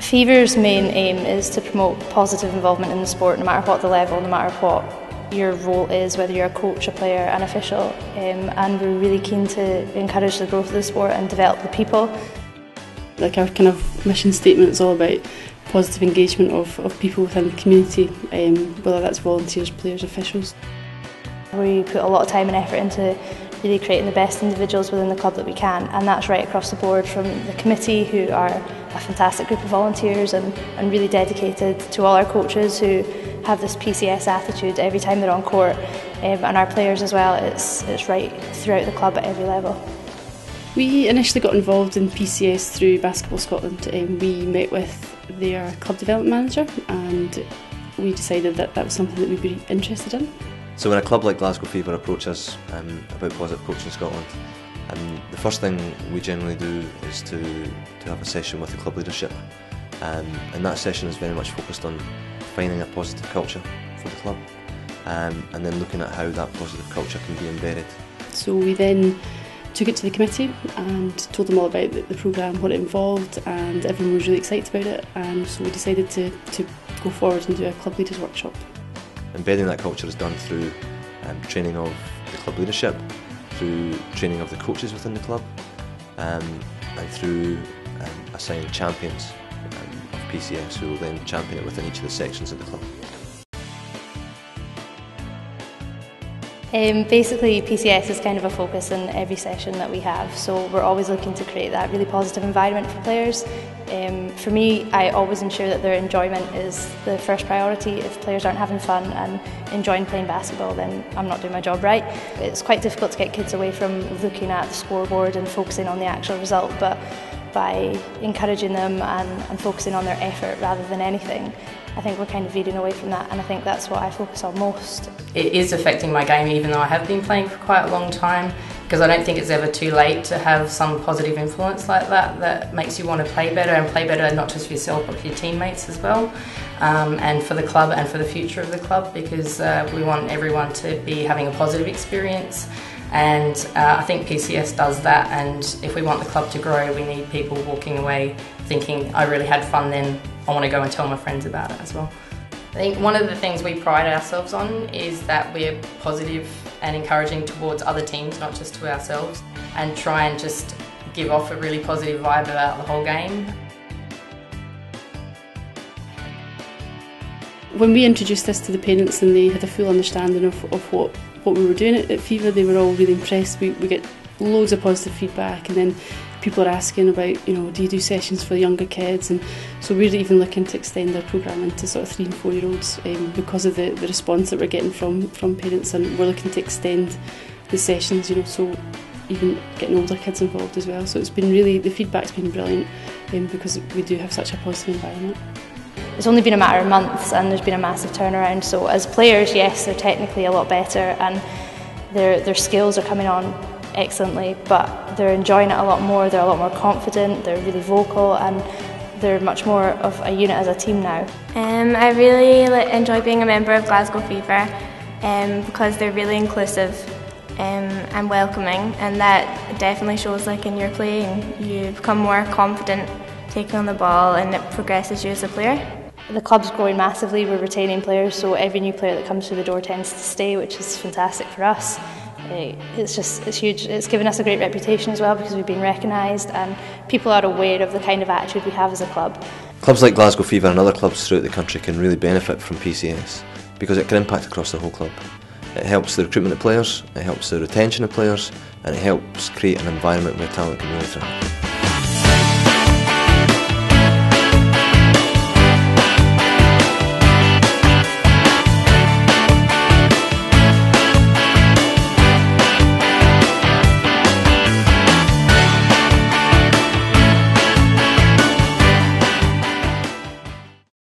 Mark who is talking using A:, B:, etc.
A: Fever's main aim is to promote positive involvement in the sport, no matter what the level, no matter what your role is, whether you're a coach, a player, an official, and we're really keen to encourage the growth of the sport and develop the people.
B: Like our kind of mission statement is all about positive engagement of people within the community, whether that's volunteers, players, officials.
A: We put a lot of time and effort into really creating the best individuals within the club that we can, and that's right across the board, from the committee, who are a fantastic group of volunteers and really dedicated, to all our coaches who have this PCS attitude every time they're on court, and our players as well. It's right throughout the club at every level.
B: We initially got involved in PCS through Basketball Scotland. We met with their club development manager and we decided that that was something that we'd be interested in.
C: So when a club like Glasgow Fever approach us about positive coaching Scotland, the first thing we generally do is to have a session with the club leadership, and that session is very much focused on finding a positive culture for the club, and then looking at how that positive culture can be embedded.
B: So we then took it to the committee and told them all about the programme, what it involved, and everyone was really excited about it, and so we decided to go forward and do a club leaders workshop.
C: Embedding that culture is done through training of the club leadership, through training of the coaches within the club, and through assigning champions of PCS who will then champion it within each of the sections of the club.
A: Basically, PCS is kind of a focus in every session that we have, so we're always looking to create that really positive environment for players. For me, I always ensure that their enjoyment is the first priority. If players aren't having fun and enjoying playing basketball, then I'm not doing my job right. It's quite difficult to get kids away from looking at the scoreboard and focusing on the actual result, but by encouraging them and focusing on their effort rather than anything, I think we're kind of veering away from that, and I think that's what I focus on most.
D: It is affecting my game, even though I have been playing for quite a long time, because I don't think it's ever too late to have some positive influence like that makes you want to play better not just for yourself but for your teammates as well, and for the club and for the future of the club, because we want everyone to be having a positive experience. And I think PCS does that, and if we want the club to grow, we need people walking away thinking, I really had fun then, I want to go and tell my friends about it as well. I think one of the things we pride ourselves on is that we're positive and encouraging towards other teams, not just to ourselves, and try and just give off a really positive vibe about the whole game.
B: When we introduced this to the parents and they had a full understanding of what we were doing at Fever, they were all really impressed. We get loads of positive feedback, and then people are asking about, do you do sessions for younger kids? And so we're even looking to extend our programme into sort of 3 and 4 year olds because of the response that we're getting from parents, and we're looking to extend the sessions, so even getting older kids involved as well. So it's been really, the feedback's been brilliant because we do have such a positive environment.
A: It's only been a matter of months and there's been a massive turnaround, so as players, yes, they're technically a lot better and their skills are coming on excellently, but they're enjoying it a lot more, they're a lot more confident, they're really vocal, and they're much more of a unit as a team now.
E: I really enjoy being a member of Glasgow Fever because they're really inclusive and welcoming, and that definitely shows in your play, and you become more confident taking on the ball, and it progresses you as a player.
A: The club's growing massively, we're retaining players, so every new player that comes through the door tends to stay, which is fantastic for us. It's huge. It's given us a great reputation as well because we've been recognised and people are aware of the kind of attitude we have as a club.
C: Clubs like Glasgow Fever and other clubs throughout the country can really benefit from PCS because it can impact across the whole club. It helps the recruitment of players, it helps the retention of players, and it helps create an environment where talent can really thrive.